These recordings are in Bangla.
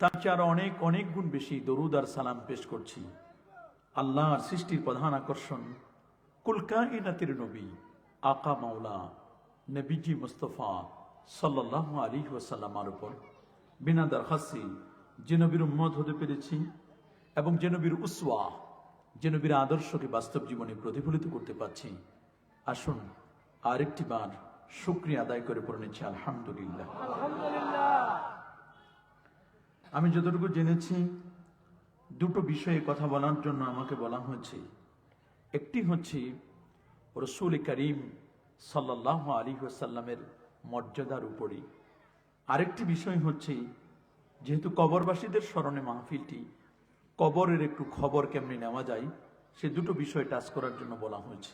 তার চেয়ে আরো অনেক অনেক গুণ বেশি দরুদ আর সালাম পেশ করছি আল্লাহর সৃষ্টির প্রধান আকর্ষণ কুল কায়নাতের নবী আকা মাওলা নবীজি মুস্তফা সাল্লাল্লাহু আলাইহি ওয়াসাল্লামের উপর বিনা দরখাস্তি যে নবীর উম্মত হতে পেরেছি এবং যে নবীর উসওয়া যে নবীর আদর্শকে বাস্তব জীবনে প্রতিফলিত করতে পারছি, আসুন আরেকটি বার শুকরিয়া আদায় করে পড়ে নিচ্ছি আলহামদুলিল্লাহ। আমি যতটুকু জেনেছি দুটো বিষয়ে কথা বলার জন্য আমাকে বলা হয়েছে। একটি হচ্ছে রাসূল করিম সাল্লাল্লাহু আলাইহি ওয়াসাল্লামের মর্যাদার উপরে, আরেকটি বিষয় হচ্ছে যেহেতু কবরবাসীদের স্মরণে মাহফিলটি, কবরের একটু খবর কেমনি নেওয়া যায় সে দুটো বিষয় টাচ করার জন্য বলা হয়েছে।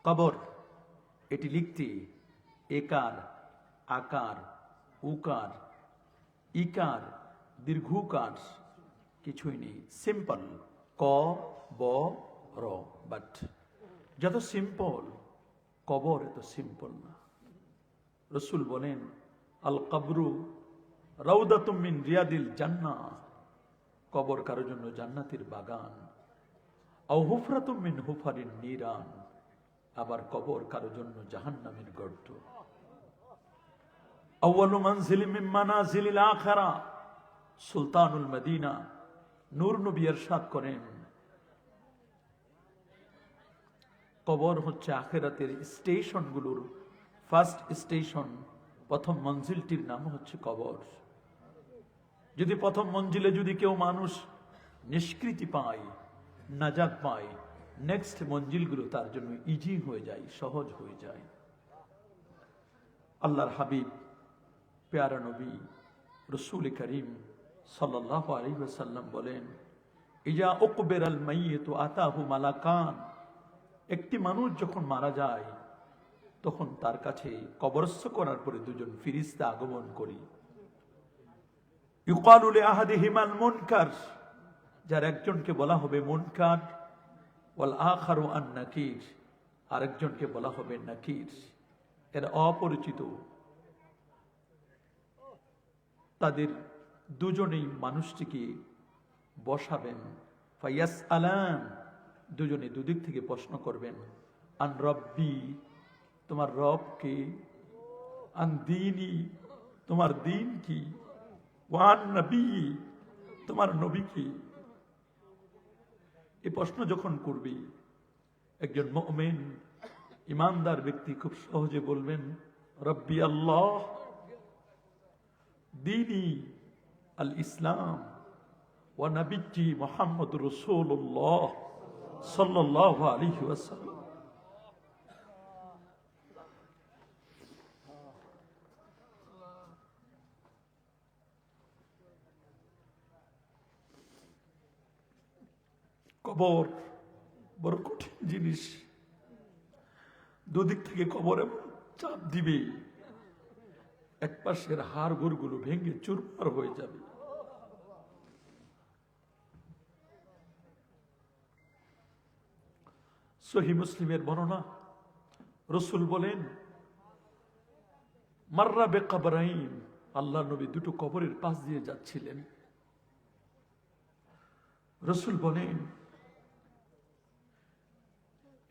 কবর এটি লিখতে একার, আকার, উকার, ইকার, দীর্ঘকার কিছুই নেই, সিম্পল ক ব র। বাট যত সিম্পল কবর এত সিম্পল না। রসুল বলেন আল কবরু রাউদাতুম মিন রিয়াদিল জান্নাহ, কবর কারো জন্য জান্নাতের বাগান। আও হুফরাতুম মিন হুফারিন নিরান, আবার কবর কারো জন্য জাহান্নামের গর্ত। আউয়ালু মানজিলিম মিন মানাজিলিল আখিরা, সুলতানুল মদিনা নূর নবী ইরশাদ করেন কবর হচ্ছে আখিরাতের স্টেশনগুলোর ফার্স্ট স্টেশন। প্রথম মঞ্জিলটির নাম হচ্ছে কবর। যদি প্রথম মঞ্জিলে যদি কেউ মানুষ নিষ্কৃতি পায়, নাজাত পায়, নেক্সট মঞ্জিলগুলো তার জন্য ইজি হয়ে যায়, সহজ হয়ে যায়। আল্লাহর হাবিব প্যারা নবী রাসূল করিম সাল্লাল্লাহু আলাইহি ওয়াসাল্লাম বলেন ইজা উকবিরাল মাইয়িতু আতাহু মালাকান, একটি মানুষ যখন মারা যায় তখন তার কাছে কবরস্থ করার পরে দুজন ফেরেশতা আগমন করি। ইউকালু লিআহাদিহিমাল মুনকার, যার একজনকে বলা হবে মুনকার, ওয়াল আখারু আন নাকির, আরেকজনকে বলা হবে নাকির, এর অপরিচিত। তাদের দুজনেই মানুষটিকে বসাবেন, ফায়াসআলান, দুজনে দুদিক থেকে প্রশ্ন করবেন, আন রব্বি, তোমার রব কে, আন দীনি, তোমার দিন কি, ওয়ান নবী, তোমার নবী কি। এই প্রশ্ন যখন করবে একজন মুমিন ইমানদার ব্যক্তি খুব সহজে বলবেন রব্বি আল্লাহ, দীনি আল ইসলাম, ওয়া নবিয়্যি মুহাম্মদুর রাসূলুল্লাহ সাল্লাল্লাহু আলাইহি ওয়াসাল্লাম। কবর বড় কঠিন জিনিস। দুদিক থেকে কবর এমন চাপ দিবে, এক পাশের হাড় গোড়গুলো ভেঙে চুরমার হয়ে যাবে। সহিহ মুসলিমের বর্ণনা, রাসূল বলেন মাররা বিকবরাইন, আল্লাহ নবী দুটো কবরের পাশ দিয়ে যাচ্ছিলেন। রাসূল বলেন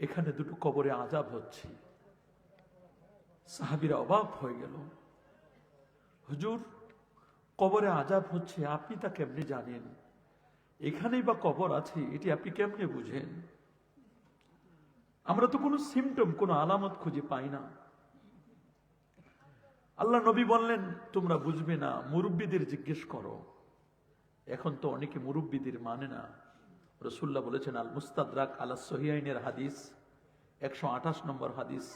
এখানে দুটো কবরে আযাব হচ্ছে। সাহাবীরা অবাক হয়ে গেল, হুজুর কবরে আযাব হচ্ছে, আপনি তা কেমনে জানেন? এখানেই বা কবর আছে, এটি আপনি কেমনে বুঝেন? আমরা তো কোনো সিমটম, কোনো আলামত খুঁজে পাই না। আল্লাহ নবী বললেন তোমরা বুঝবে না, মুরব্বীদের জিজ্ঞেস করো। এখন তো অনেকে মুরব্বীদের মানে না। রাসূলুল্লাহ বলেছেন আল মুস্তাদরাক আলা সহিহাইনের হাদিস 128 নম্বর হাদিস,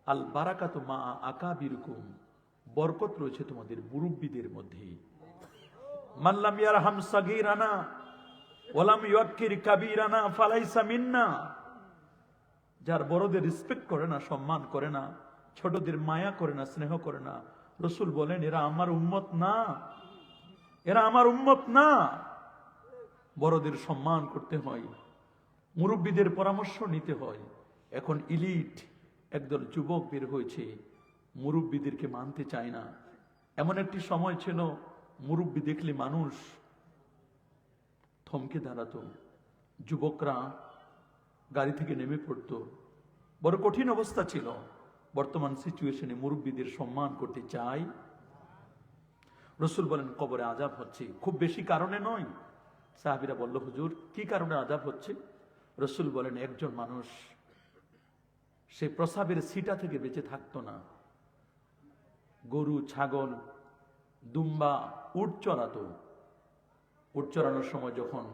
আল বারাকাতু মা আকাবিরকুম, বরকত রয়েছে তোমাদের মুরব্বীদের মধ্যে। মান লাম ইয়ারহাম সাগীরানা ওয়া লাম ইউক্কির কাবীরানা ফালাইসা মিন্না, যার বড়দের রেসপেক্ট করে না, সম্মান করে না, ছোটদের মায়া করে না, স্নেহ করে না, রাসূল বলেন এরা আমার উম্মত না, এরা আমার উম্মত না। বড়দের সম্মান করতে হয়, মুরব্বীদের পরামর্শ নিতে হয়। এখন ইলিট একদল যুবক বের হয়েছে, মুরব্বীদেরকে মানতে চায় না। এমন একটি সময় ছিল মুরব্বী দেখলে মানুষ থমকে দাঁড়াতো, যুবকরা গাড়ি থেকে নেমে পড়তো। বড় কঠিন অবস্থা ছিল। বর্তমান সিচুয়েশনে মুরব্বীদের সম্মান করতে চাই। রাসূল বলেন কবরে আযাব হচ্ছে, খুব বেশি কারণে নয়। সাহাবীরা বলল, হুজুর কি কারণে আযাব হচ্ছে? রাসূল বলেন একজন মানুষ সে প্রসাবের ছিটা থেকে বেঁচে থাকতো না, গরু, ছাগল, দুম্বা, উট চড়াতো। উট চড়ানোর সময় যখন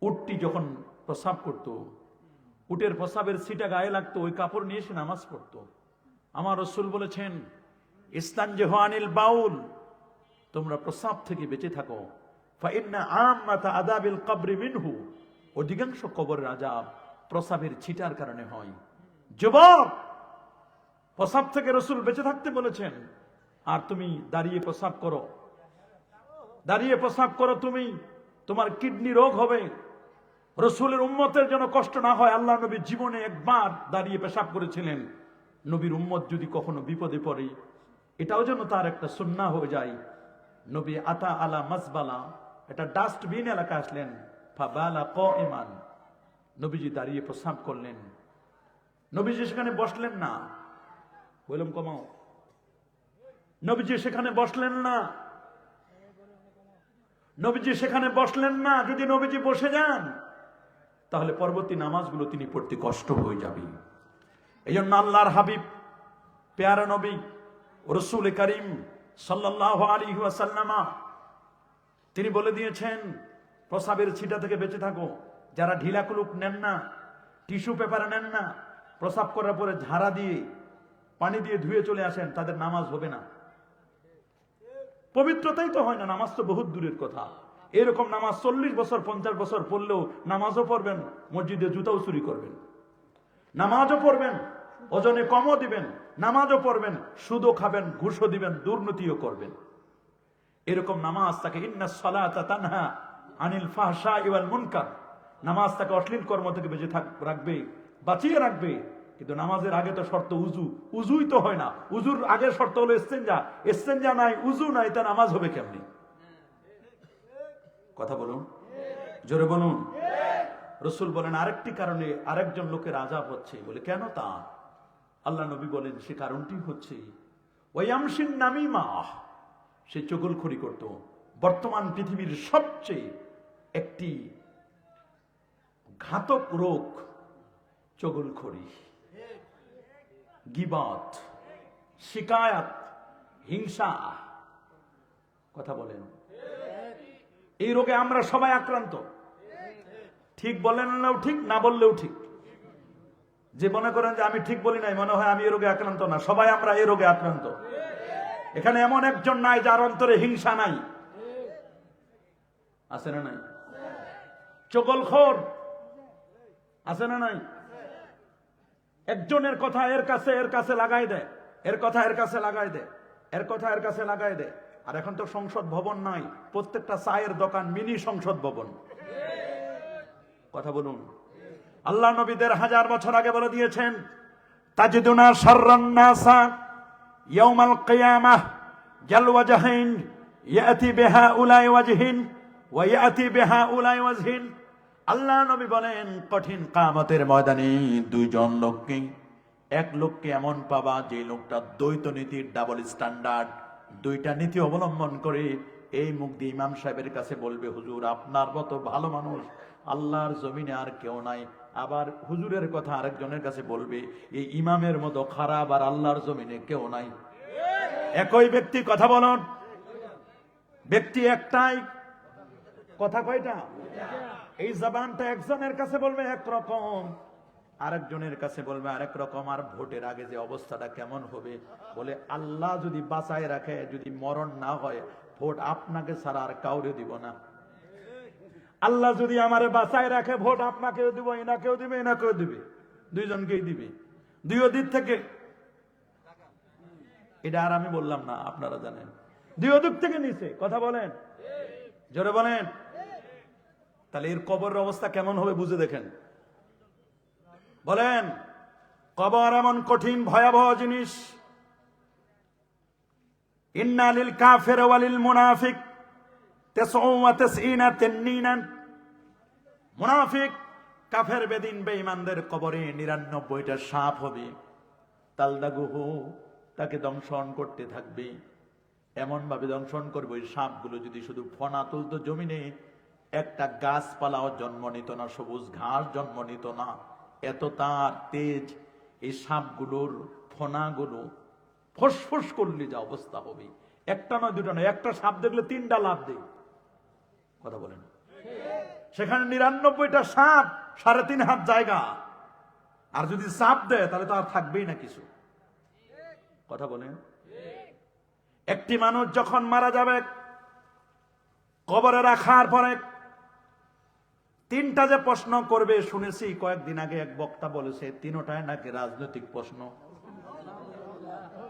উটটি যখন প্রসাব করত, উটের প্রসাবের ছিটা গায়ে লাগতো, ওই কাপড় নিয়ে সে নামাজ পড়তো। আমার রাসূল বলেছেন, ইস্তানজিহু আনিল বাউল, তোমরা প্রসাব থেকে বেঁচে থাকো। ফাইন্না আম্মাতা আযাবিল কবরি মিনহু, অধিকাংশ কবরের আযাব প্রসাবের ছিটার কারণে হয়। যুবক, প্রসাব থেকে রাসূল বেঁচে থাকতে বলেছেন, আর তুমি দাঁড়িয়ে প্রসাব করো, দাঁড়িয়ে প্রসাব করো, তুমি তোমার কিডনি রোগ হবে। রাসূলের উম্মতের যেন কষ্ট না হয়, আল্লাহ নবী জীবনে একবার দাঁড়িয়ে পেশাব করেছিলেন। নবীর উম্মত যদি কখনো বিপদে পড়ে, এটাও যেন তার একটা সুন্নাহ হয়ে যায়। নবী আতা আলা মাসবালা, এটা ডাস্টবিন এলাকা আসলেন, ফাবালা কাইমান, নবীজি দাঁড়িয়ে প্রসাব করলেন। নবীজি সেখানে বসলেন না, বললাম কমাও, নবীজি সেখানে বসলেন না, নবীজি সেখানে বসলেন না। যদি নবীজি বসে যান তাহলে পরবর্তী নামাজগুলো তিনি পড়তে কষ্ট হয়ে যাবে। এই জন্য আল্লাহর হাবিব পেয়ারা নবী রাসূল করিম সাল্লাল্লাহু আলাইহি ওয়াসাল্লাম তিনি বলে দিয়েছেন, প্রসাবের ছিটা থেকে বেঁচে থাকো। যারা ঢিলা কুলুপ নেন না, টিস্যু পেপার নেন না, প্রসাব করার পরে ঝাড়া দিয়ে পানি দিয়ে ধুয়ে চলে আসেন, তাদের নামাজ হবে না। পবিত্রতাই তো হয় না, নামাজ তো বহুত দূরের কথা। এরকম নামাজ 40 বছর 50 বছর পড়লেও নামাজও পড়বেন, মসজিদে জুতাও চুরি করবেন, নামাজও পড়বেন, ওজনে কমও দিবেন, নামাজও পড়বেন, সুদও খাবেন, ঘুষও দিবেন, দুর্নীতিও করবেন। এরকম নামাজ তাকে ইন্নাস সালাতা তানহা আনিল ফাহশাই ওয়াল মুনকার, নামাজ তাকে অশ্লীল কর্ম থেকে বেঁচে রাখবে, বাঁচিয়ে রাখবে। কিন্তু নামাজের আগে তো শর্ত উজু, উজুই তো হয় না। উজুর আগের শর্ত হলো ইস্তেঞ্জা, ইস্তেঞ্জা নাই, উজু নাই, তা নামাজ হবে কেমনি? কথা বলুন, জোরে বলুন। রাসূল বলেন আরেকটি কারণে আরেকজন লোকের আযাব হচ্ছে। বলে কেন তা? আল্লাহ নবী বলেন সে কারণটি হচ্ছে ওয়ায়ামশিন নামিমা, সে চগলখড়ি করত। বর্তমান পৃথিবীর সবচেয়ে একটি ঘাতক রোগ চগলখড়ি, গীবত, শিকায়াত, হিংসা। কথা বলেন, এই রোগে আমরা সবাই আক্রান্ত। ঠিক বললেও ঠিক, না বললেও ঠিক। যে মনে করেন যে আমি ঠিক বলি নাই, মনে হয় আমি এই রোগে আক্রান্ত না। সবাই আমরা এই রোগে আক্রান্ত। এখানে এমন একজন নাই যার অন্তরে হিংসা নাই, আছে না নাই? চগলখোর আছে না নাই? একজনের কথা এর কাছে লাগাই দেয়, এর কথা এর কাছে লাগাই দেয়, এর কথা এর কাছে লাগাই দেয়। আর এখন তো সংসদ ভবন নাই, প্রত্যেকটা চায়ের দোকান মিনি সংসদ ভবন। কথা বলুন। আল্লাহ নবী 1000 বছর আগে বলে দিয়েছেন, তাজিদুনা শাররান নাসা ইয়াউমাল কিয়ামাহ জাল ওয়াজহাইন ইয়াতি বিহাউলাই ওয়াজহিন ওয়া ইয়াতি বিহাউলাই ওয়াজহিন। আল্লাহ নবী বলেন কঠিন কিয়ামতের ময়দানে দুইজন লোককে, এক লোককে এমন পাবা যে লোকটা দ্বৈত নীতির, ডাবল স্ট্যান্ডার্ড, দুইটা নীতি অবলম্বন করে এই মুখ দিয়ে ইমাম সাহেবের কাছে বলবে, হুজুর আপনার মতো ভালো মানুষ আল্লাহর জমিনে আর কেউ নাই। আবার হুজুরের কথা আরেকজনের কাছে বলবে, এই ইমামের মতো খারাপ আর আল্লাহর জমিনে কেউ নাই। একই ব্যক্তি, কথা বলুন, ব্যক্তি একটাই, কথা কয়টা? এই জবানটা একজনের কাছে বলবে একরকম, আরেকজনের কাছে বলবে আরেক রকম। আর ভোটের আগে যে অবস্থাটা কেমন হবে, বলে আল্লাহ যদি বাঁচায় রাখে, যদি মরণ না হয়, ভোট আপনাকে ছাড়া আর কাউরে দিব না। আল্লাহ যদি আমারে বাঁচায় রাখে, ভোট আপনাকেও দিব, এনাকেও দিবে, এনাকেও দিবে, দুইজনকেই দিবে, দুই দিক থেকে। এটা আর আমি বললাম না, আপনারা জানেন, দুই দিক থেকে নিছে। কথা বলেন, জোরে বলেন। তাহলে এর কবরের অবস্থা কেমন হবে বুঝে দেখেন। বলেন, কবর এমন কঠিন ভয়াবহ জিনিস। ইন্না লিল কাফির ওয়া লিল মুনাফিক মুনাফিক কাফের বেদিন বেঈমানদের কবরে 99টা সাপ হবে। তালদাগুহু, তাকে দংশন করতে থাকবে। এমন ভাবে দংশন করবে ওই সাপগুলো যদি শুধু ফনা তুলতো জমিনে, একটা গাছপালাও জন্ম নিত না, সবুজ ঘাস জন্ম নিত না। এত তার তেজ। এই সাপগুলোর ফনাগুলো ফসফস করলে যা অবস্থা হবে, একটা নয় দুটা নয়, একটা সাপ দেখলে 3টা লাভ দেয়। কথা বলেন। সেখানে 99টা সাপ, 3.5 হাত জায়গা। আর যদি সাপ দেয় তাহলে তো আর থাকবেই না কিছু। কথা বলেন। একটি মানুষ যখন মারা যাবে, কবরে রাখার পরে 3টা যে প্রশ্ন করবে, শুনেছি কয়েকদিন আগে এক বক্তা বলেছে 3টায় নাকি রাজনৈতিক প্রশ্ন।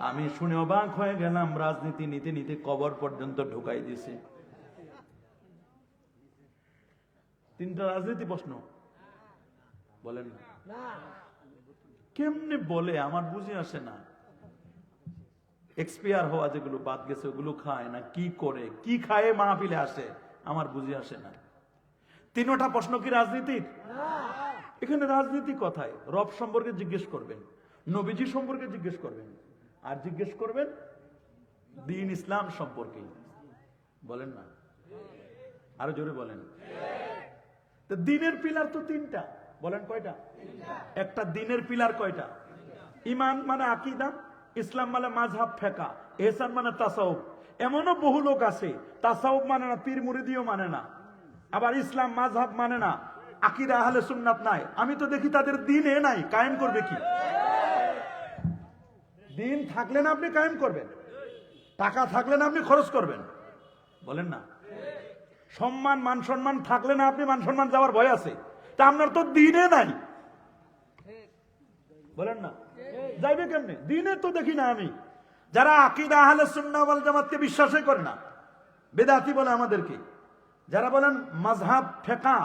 আমি শুনে অবাক হয়ে গেলাম। রাজনীতি নিতে নিতে কবর পর্যন্ত ঢুকাই দিছে। 3টা রাজনীতি প্রশ্ন বলেন না। কেমনে বলে আমার বুঝে আসে না। এক্সপায়ার হওয়া যেগুলো বাদ গেছে ওগুলো খায় না, কি করে, কি খায় মাহফিলে আসে, আমার বুঝে আসে না। 3টা প্রশ্ন কি রাজনীতির? এখানে রাজনীতি কথায় রব সম্পর্কে জিজ্ঞেস করবেন, নবীজি সম্পর্কে জিজ্ঞেস করবেন, আর জিজ্ঞেস করবেন দ্বীন ইসলাম সম্পর্কে। বলেন না, আরো জোরে বলেন। তো দ্বীনের পিলার তো 3টা। বলেন কয়টা? একটা দ্বীনের পিলার কয়টা? ঈমান মানে আকীদা, ইসলাম মানে মাযহাব ফিকহ, ইহসান মানে তাসাউফ। এমনও বহু লোক আছে তাসাউফ মানে না, পীর মুরিদিও মানে না, আবার ইসলাম মাযহাব মানে না, আকীদা আহলে সুন্নাত নাই। আমি তো দেখি তাদের দ্বীনে নাই, কায়েম করবে কি? দ্বীন থাকলে না আপনি কায়েম করবেন, টাকা থাকলে না আপনি খরচ করবেন। বলেন না। সম্মান মান সম্মান থাকলে না আপনি মান সম্মান যাওয়ার ভয় আছে। তা আপনার তো দ্বীনে নাই। বলেন না, যাইবে কেমনে? দ্বীনে তো দেখি না আমি। যারা আকীদা আহলে সুন্নাহ ওয়াল জামাতকে বিশ্বাসই করে না, বেদাতি বলে আমাদেরকে। যারা বলেন মাযহাব ফিকহ,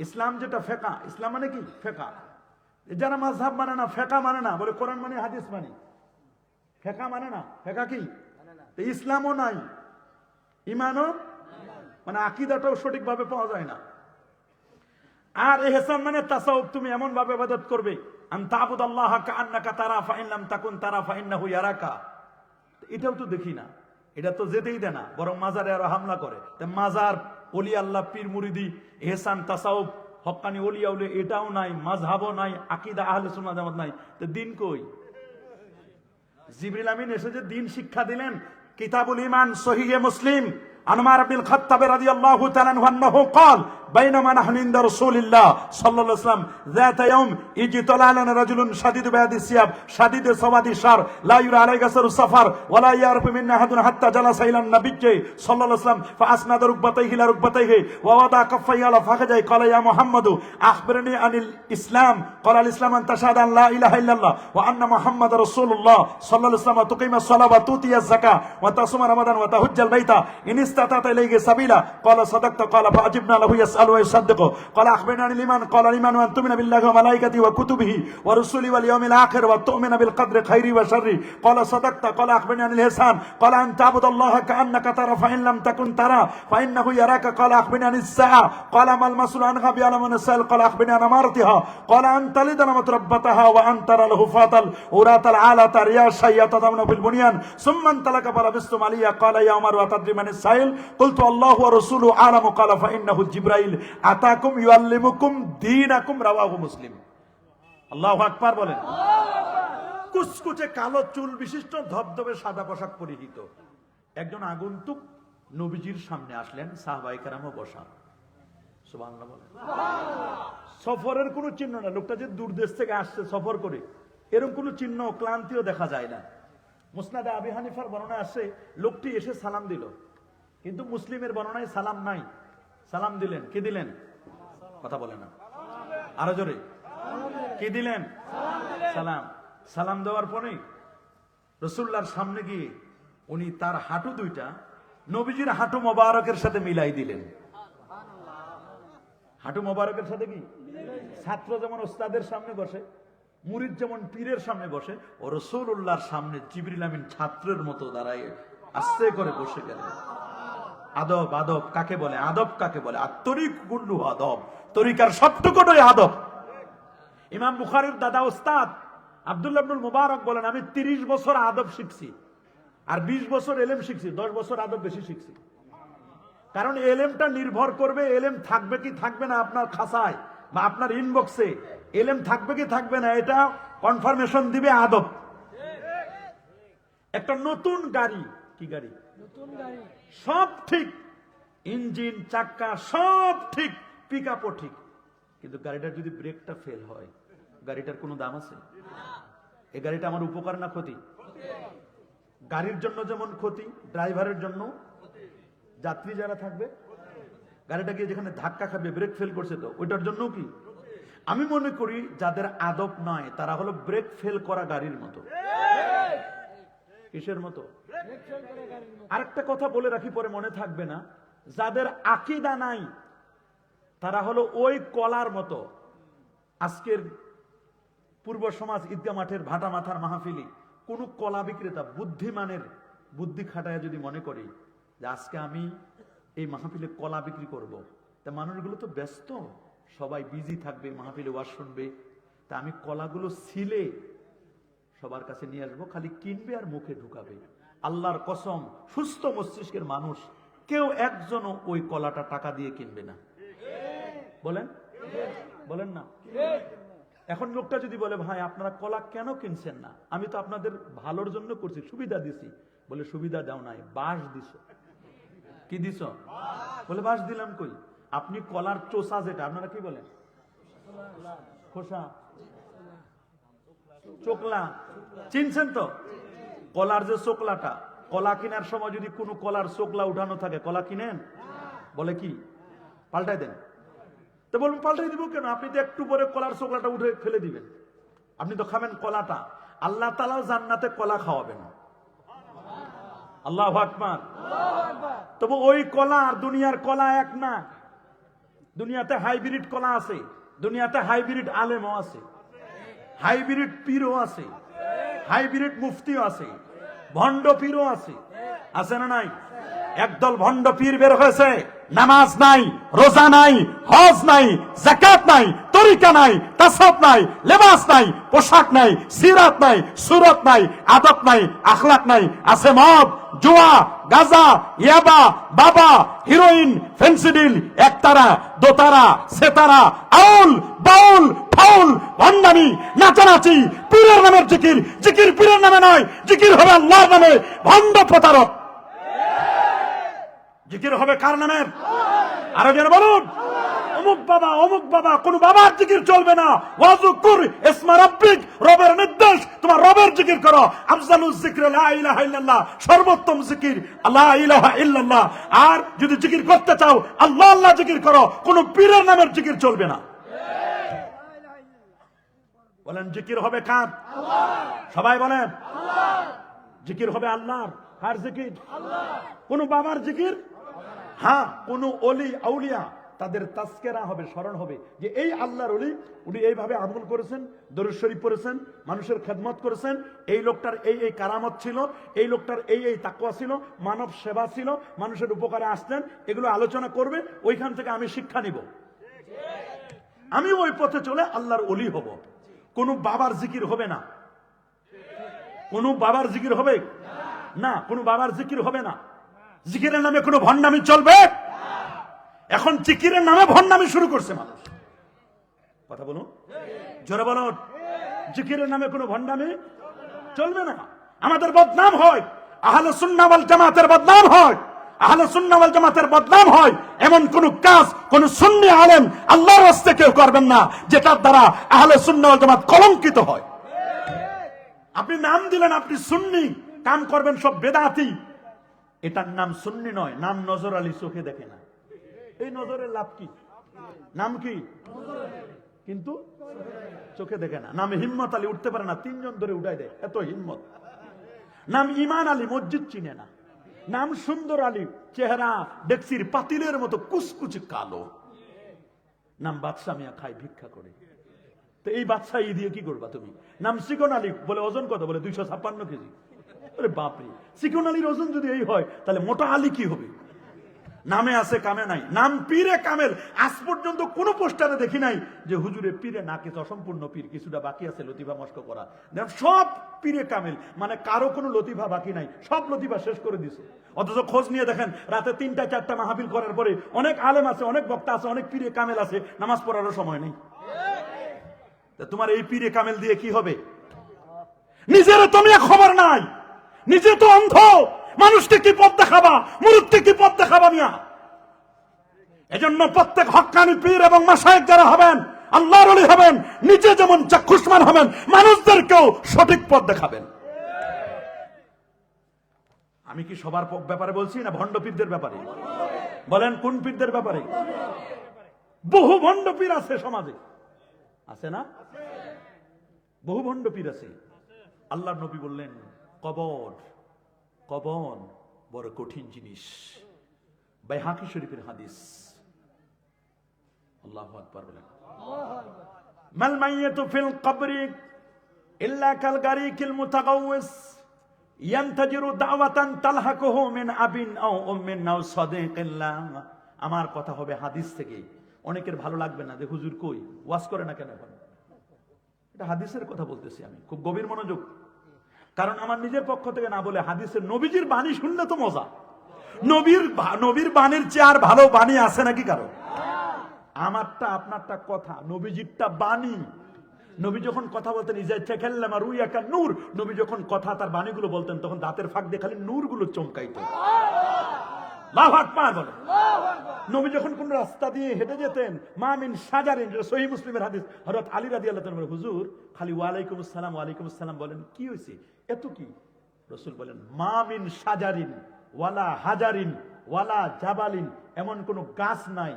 ইসলাম যেটা ফিকহ, ইসলাম মানে কি? ফিকহ। যারা মাযহাব মানে না, ফিকহ মানে না, বলে কোরআন মানে হাদিস মানে, ফিকহ মানে না। ফিকহ কি? ইসলামও নাই, ঈমানও মানে আকীদাটাও সঠিকভাবে পাওয়া যায় না। আর ইহসান মানে তাসাউফ, তুমি এমন ভাবে ইবাদত করবে, আন তা'বুদাল্লাহা কাআন্নাকা তারা ফাইন লাম তাকুন তারা ফাইন্নাহু ইয়ারাকা। এটাও তো দেখি না, এটা তো যেতেই দেয় না, বরং মাজারে আরো হামলা করে। মাজার, ওলি আল্লাহ, পীর মুরিদি, ইহসান, তাসাউফ, হক্কানি ওলিয়া উলিয়া এটাও নাই, মাযহাবও নাই, আকীদা আহলে সুন্নাহ জামাত নাই। তো দ্বীন কই? জিবরিল আমিন এসে যে দ্বীন শিক্ষা দিলেন, কিতাবুল ঈমান সহিহ মুসলিম عن عمر بن الخطاب رضي الله تعالى عنه أنه قال بينما نحن عند رسول الله صلى الله عليه وسلم ذات يوم اجتلى لنا رجل شديد بياض الثياب شديد سواد الشعر لا يرى عليه اثر السفر ولا يعرف منا احد حتى جلس الى النبي صلى الله عليه وسلم فاسند ركبتيه الى ركبتيه ووضع كفيه على فخذيه قال يا محمد اخبرني عن الاسلام قال الاسلام ان تشهد ان لا اله الا الله وان محمد رسول الله صلى الله عليه وسلم تقيم الصلاه وتؤتي الزكاه وتصوم رمضان وتحج البيت ان استطعت اليه سبيلا قال صدقت قال فاجبنا له يسأل ويصدق قال أخبرنا عن الإيمان قال الإيمان أن تؤمن بالله وملائكته وكتبه ورسله واليوم الآخر وتؤمن بالقدر خيره وشره قال صدقت قال أخبرنا عن الإحسان قال أن تعبد الله كأنك ترى فإن لم تكن ترى فإنه يراك قال أخبرنا عن الساعة قال ما المسؤول عنها بأعلم من السائل قال أخبرني عن أمارتها قال أن تلد ربتها وأن ترى له فاطل أورات العالة رياشا يتضمن بالبنيان ثم انطلق فلبثتم عليا قال يا عمر وتدري من السائل قلت الله ورسوله أعلم قال فإنه جبرائيل আতাকুম ইউআল্লিমুকুম দীনাকুম রাওয়াহু মুসলিম। আল্লাহু আকবার বলেন। কুচকুচে কালো চুল বিশিষ্ট ধবধবে সাদা পোশাক পরিহিত একজন আগন্তুক নবীজির সামনে আসলেন, সাহাবায়ে কেরামও বসা। সুবহানাল্লাহ বলেন। সফরের কোনো চিহ্ন না, লোকটা যে দূর দেশ থেকে আসছে সফর করে, এরকম কোনো চিহ্ন ক্লান্তিও দেখা যায় না। মুসনাদে আবি হানিফার বর্ণনায় আসে লোকটি এসে সালাম দিল, কিন্তু মুসলিমের বর্ণনায় সালাম নাই। সালাম দিলেন, কি দিলেন? কথা বলে না, আরো জোরে। কি দিলেন? সালাম। সালাম দেওয়ার পরে রাসূলুল্লাহর সামনে গিয়ে উনি তার হাঁটু দুইটা নবীজির হাঁটু মোবারকের সাথে মিলাই দিলেন। হাঁটু মোবারকের সাথে কি? ছাত্র যেমন ওস্তাদের সামনে বসে, মুরিদ যেমন পীরের সামনে বসে, ও রাসূলুল্লাহর সামনে জিবরিল আমিন ছাত্রের মতো দাঁড়ায় আস্তে করে বসে গেলেন। আদব আদব কাকে বলে, আদব কাকে বলে? আর তরিক কুল্লু আদব, তরিকার সবটুকুটাই আদব। ইমাম বুখারীর দাদা ওস্তাদ আব্দুল্লাহ ইবনুল মুবারক বলেন, আমি 30 বছর আদব শিখছি, আর 20 বছর এলেম শিখছি, 10 বছর আদব বেশি শিখছি। কারণ এলেমটা নির্ভর করবে, এলেম থাকবে কি থাকবে না আপনার খাসায় বা আপনার ইনবক্সে, এলেম থাকবে কি থাকবে না এটা কনফার্মেশন দিবে আদব। একটা নতুন গাড়ি, কি গাড়ি? সব ঠিক, ইঞ্জিন চাক্কা সব ঠিক, পিকআপও ঠিক, কিন্তু গাড়িটার যদি ব্রেকটা ফেল হয়, গাড়িটার কোনো দাম আছে? এই গাড়িটা আমার উপকার না ক্ষতি? গাড়ির জন্য যেমন ক্ষতি, ড্রাইভারের জন্য, যাত্রী যারা থাকবে, গাড়িটা গিয়ে যেখানে ধাক্কা খাবে, ব্রেক ফেল করছে, তো ওইটার জন্য কি? আমি মনে করি যাদের আদব নয় তারা হলো ব্রেক ফেল করা গাড়ির মতো। কিসের মতো? আরেকটা কথা বলে রাখি, পরে মনে থাকবে না, যাদের আকীদা নাই তারা হলো ওই কলার মতো। আজকের পূর্ব সমাজ ঈদগাহ মাঠের ভাটা মাথার মাহফিলি কোন কলা বিক্রেতা বুদ্ধিমানের বুদ্ধি খাটায় যদি মনে করি যে আজকে আমি এই মাহফিলে কলা বিক্রি করব, তা মানুষগুলো তো ব্যস্ত, সবাই বিজি থাকবে, মাহফিলে ওয়াজ শুনবে, তা আমি কলাগুলো ছিলে সবার কাছে নিয়ে আসবো, খালি কিনবে আর মুখে ঢুকাবে। আল্লাহর কসম, সুস্থ মস্তিষ্কের মানুষ কেউ একজনও ওই কলাটা টাকা দিয়ে কিনবে না। বলেন বলেন না? এখন লোকটা যদি বলে, ভাই আপনারা কলা কেন কিনছেন না? আমি তো আপনাদের ভালোর জন্য করছি, সুবিধা দিছি। বলে সুবিধা দাও নাই, বাঁশ দিছ। কি দিছ? বলে বাঁশ দিলাম। কই? আপনি কলার চোষা, যেটা আপনারা কি বলেন, খোসা, চোকলা, চিনছেন তো? কলার যে চোকলাটা, কলা কেনার সময় যদি কোনো কলার চোকলা উঠানো থাকে, কলা কিনেন? বলে কি পাল্টাই দেন। তো বলুন পাল্টাই দিব কেন? আপনি তো একটু পরে কলার চোকলাটা উঠে ফেলে দিবেন, আপনি তো খাবেন কলাটা। আল্লাহ তাআলা জান্নাতে কলা খাওয়াবেন। আল্লাহু আকবার। তবে ওই কলা আর দুনিয়ার কলা এক না। দুনিয়াতে হাইব্রিড কলা আছে, দুনিয়াতে হাইব্রিড আলেমও আছে, হাইব্রিড পীরও আছে, হাইব্রিড মুফতিও আছে, ভণ্ড পীরও আছে। আছে না নাই? একদল ভণ্ড পীর বের হয়েছে, নামাজ নাই, রোজা নাই, হজ নাই, যাকাত নাই, তরিকা নাই, তাসাউফ নাই, লেবাস নাই, পোশাক নাই, সিরাত নাই, সুরত নাই, আদব নাই, আখলাক নাই। আছে মদ, জুয়া, গাঁজা, ইয়াবা, বাবা, হিরোইন, ফেন্সিডিল, একতারা, দোতারা, সেতারা, আউল, বাউল, ফাউল, ভণ্ডামি, নাচানাচি, পীরের নামের জিকির, জিকির পীরের নামে নয়, জিকির হবে আল্লাহর নামে। ভণ্ড প্রতারক। জিকির হবে কার নামের? আরো যেন বলুন, অমুক বাবা, অমুক বাবা। কোন বাবার জিকির চলবে না। ওয়াজকুর ইসমা রাব্বিক, রবের নির্দেশ, তোমার রবের জিকির করো। আফজালুজ যিকর লা ইলাহা ইল্লাল্লাহ, সর্বোত্তম জিকির লা ইলাহা ইল্লাল্লাহ। আর যদি জিকির করতে চাও, আল্লাহ আল্লাহ জিকির করো, কোন পীরের নামের জিকির চলবে না। বলেন জিকির হবে কার? সবাই বলেন জিকির হবে আল্লাহর। কার জিকির? আল্লাহ। কোন বাবার জিকির? হ্যাঁ, কোন ওলি আউলিয়া তাদের তাজকিরা হবে, স্মরণ হবে যে এই আল্লাহর ওলি, উনি এইভাবে আমল করেছেন, দরুদ শরীফ পড়েছেন, মানুষের খেদমত করেছেন, এই লোকটার এই এই কারামত ছিল, এই লোকটার এই এই তাকওয়া ছিল, মানব সেবা ছিল, মানুষের উপকারে আসতেন। এগুলো আলোচনা করবে, ওইখান থেকে আমি শিক্ষা নিব, আমি ওই পথে চলে আল্লাহর ওলি হব। কোন বাবার জিকির হবে না। কোন বাবার জিকির হবে না, কোন বাবার জিকির হবে না। জিকিরের নামে কোন ভণ্ডামি চলবে? এখন জিকিরের নামে ভণ্ডামি শুরু করছে মানুষ। কথা বলুন, জোরে বলুন। জিকিরের নামে কোন ভণ্ডামি চলবে না। আমাদের বদনাম হয়, আহলে সুন্নাহ ওয়াল জামাতের বদনাম হয়, আহলে সুন্নাহ ওয়াল জামাতের বদনাম হয়। এমন কোন কাজ কোন সুন্নি আলেম আল্লাহর রাস্তায় কেউ করবেন না যেটার দ্বারা আহলে সুন্নাহ ওয়াল জামাত কলঙ্কিত হয়। আপনি নাম দিলেন আপনি সুন্নি, কাম করবেন সব বেদাতি, এটার নাম সুন্নি নয়, নাম নজর আলী। চোখে দেখে না, এই নজরের লাভ কি? নাম কি? কিন্তু চোখে দেখে না। নাম হিম্মত আলী, উঠতে পারে না, 3 জন ধরে উঠাই দেয়, এত হিম্মত। নাম ইমান আলী, মসজিদ চিনে না। নাম সুন্দর আলী, চেহারা ডেক্সির পাতিলের মতো কুচকুচে কালো। নাম বাদশা মিয়া, খায় ভিক্ষা করে। তো এই বাদশাহ দিয়ে কি করবা তুমি? নাম চিকন আলী, বলে ওজন কত? বলে 256 কেজি। আরে বাপরে, চিকন আলীর ওজন যদি এই হয় তাহলে মোটা আলী কি হবে? নামে আছে কামে নাই। নাম পীরে কামেল, আজ পর্যন্ত কোনো পোস্টারে দেখি নাই যে হুজুরে পীরে না কিছু অসম্পূর্ণ পীর, কিছুটা বাকি আছে লতিফা মস্ক করা। সব পীরে কামেল, মানে কারো কোনো লতিফা বাকি নাই, সব লতিফা শেষ করে দিছে। অথচ খোঁজ নিয়ে দেখেন রাতে 3টা 4টা মাহফিল করার পরে অনেক আলেম আছে, অনেক বক্তা আছে, অনেক পীরে কামেল আছে, নামাজ পড়ারও সময় নেই। তোমার এই পীরে কামেল দিয়ে কি হবে? নিজের তুমি খবর নাই, নিজে তো অন্ধ, মানুষকে কি পথ দেখাবা, মুরুদকে কি পথ দেখাবা মিয়া? এজন্য প্রত্যেক হক্কানি পীর এবং মাশায়েখ যারা হবেন, আল্লাহর ওলি হবেন, নিজে যেমন চাক্ষুষ্মান হবেন, মানুষদেরকেও সঠিক পথ দেখাবেন। আমি কি সবার ব্যাপারে বলছি না ভণ্ড পীরদের ব্যাপারে? বলেন কোন পীরদের ব্যাপারে? বহু ভণ্ড পীর আছে সমাজে, আছে না? বহু ভণ্ড পীর আছে। আল্লাহর নবী বললেন কবর বড় কঠিন জিনিস। বাইহাকি শরীফের হাদিস। আল্লাহু আকবার বলেন। মাল মাইয়াতু ফিল কবরি ইল্লা কাল গারিকিল মুতাগাওয়িস ইয়ানতাজিরু দাওয়াতান তালহাকুহু মিন আবিন আও উম্মিন আও সাদিকিল্লাহ। আমার কথা হবে হাদিস থেকে। অনেকের ভালো লাগবে না যে হুজুর কই ওয়াজ করে না কেন এখন? এটা হাদিসের কথা বলতেছি আমি, খুব গভীর মনোযোগ। কারণ আমার নিজের পক্ষ থেকে না বলে হাদিসের নবীজির বাণী শুনলে তো মজা। নবীর বাণীর চেয়ে আর ভালো বাণী আছে নাকি কারো? আমারটা আপনারটা কথা, নবীজিরটা বাণী। নবী যখন কথা বলতেন ইজাইতাকাল্লামা রুয়াকা নূর, নবী যখন কথা তার বাণীগুলো বলতেন তখন দাঁতের ফাঁক দিয়ে খালি নূরগুলো চমকাইতো। আল্লাহু আকবার বলেন। নবী যখন কোন রাস্তা দিয়ে হেঁটে যেতেন, মা মিন শাজারিন, সহিহ মুসলিমের হাদিস, হযরত আলী রাদিয়াল্লাহু তাআলা বলেন হুজুর খালি ওয়ালাইকুম আসসালাম বলেন, কি হইছে এত কি? রাসূল বলেন মা মিন শাজারিন ওয়ালা হাজারিন ওয়ালা জাবালিন, এমন কোন গাছ নাই,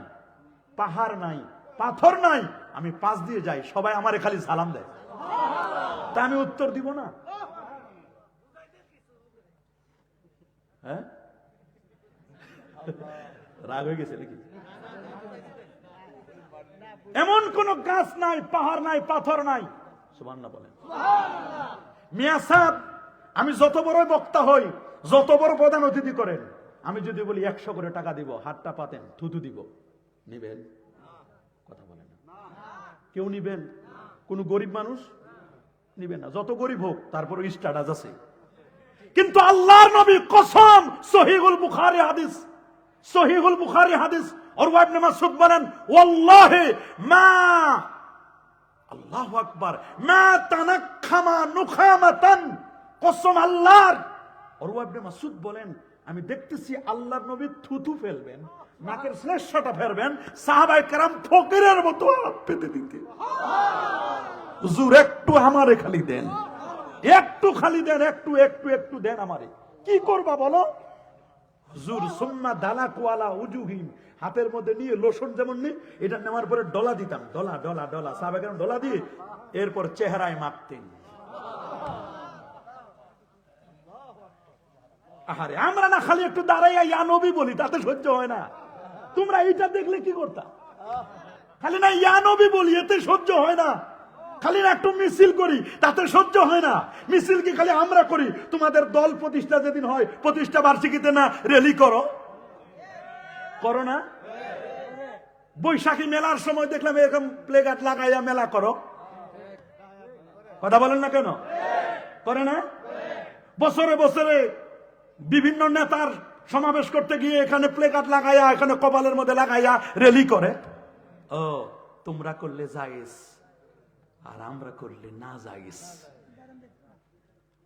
পাহাড় নাই, পাথর নাই, আমি পাশ দিয়ে যাই সবাই আমারে খালি সালাম দেয়, তা আমি উত্তর দিব না? হ্যাঁ, রাগ হয়ে গেছে নাকি? এমন কোন গাছ নাই, পাহাড় নাই, পাথর নাই। সুবহানাল্লাহ বলেন। মিয়া সাহেব, আমি যত বড় বক্তা হই, যত বড় প্রধান অতিথি করেন, আমি যদি বলি 100 করে টাকা দিব, হাতটা পাতেন, থুতু দিব, নিবেন? কথা বলেন না। কেউ নিবেন? কোন গরিব মানুষ নিবেন না, যত গরিব হোক, তারপর স্ট্যাটাস আছে। কিন্তু আল্লাহর নবী কসম, সহিহুল বুখারী হাদিস, সহিহুল বুখারী হাদিস, উরওয়া ইবনে মাসউদ বলেন ওয়াল্লাহি মা, আল্লাহু আকবার, মা তানাক্খামা নুখামাতান, কসম আল্লাহর। উরওয়া ইবনে মাসউদ বলেন আমি দেখতেছি আল্লাহর নবী থুতু ফেলবেন, নাকের শ্লেষ্মটা ফেলবেন, সাহাবায়ে কেরাম ফকিরের মতো হাত পেতে দিতে, হুজুর একটু আমারে খালি দেন, একটু খালি দেন, একটু দেন আমারে। কি করবা বলো? হুজুর সুম্মা দালাকু আলা উজুহিম, হাতের মধ্যে নিয়ে লোশন যেমন নি, এটা নেওয়ার পরে ডলা দিতাম, ডলা সাহাবায়ে কেরাম ডলা দিয়ে এরপর চেহারায় মাখতেন। আহারে, আমরা না খালি একটু দাঁড়াইয়া ইয়া নবী বলি, তাতে সহ্য হয় না? তোমরা এইটা দেখলে কি করতা? খালি না ইয়া নবী বলি, এতে সহ্য হয় না? খালি না একটু মিছিল করি, তাতে সহ্য হয় না? মিছিল কি খালি আমরা করি? তোমাদের দল প্রতিষ্ঠা যেদিন হয়, প্রতিষ্ঠা বার্ষিকীতে না র্যালি করো না? বৈশাখী মেলার সময় দেখলাম এরকম প্লেকার্ড লাগাইয়া মেলা করো, কথা বলেন না কেন? করে না? বছরে বছরে বিভিন্ন নেতার সমাবেশ করতে গিয়ে এখানে প্লেকার্ড লাগাইয়া, এখানে কপালের মধ্যে লাগাইয়া র্যালি করে। ও, তোমরা করলে জায়েজ, আর আমরা করলে না জায়েজ।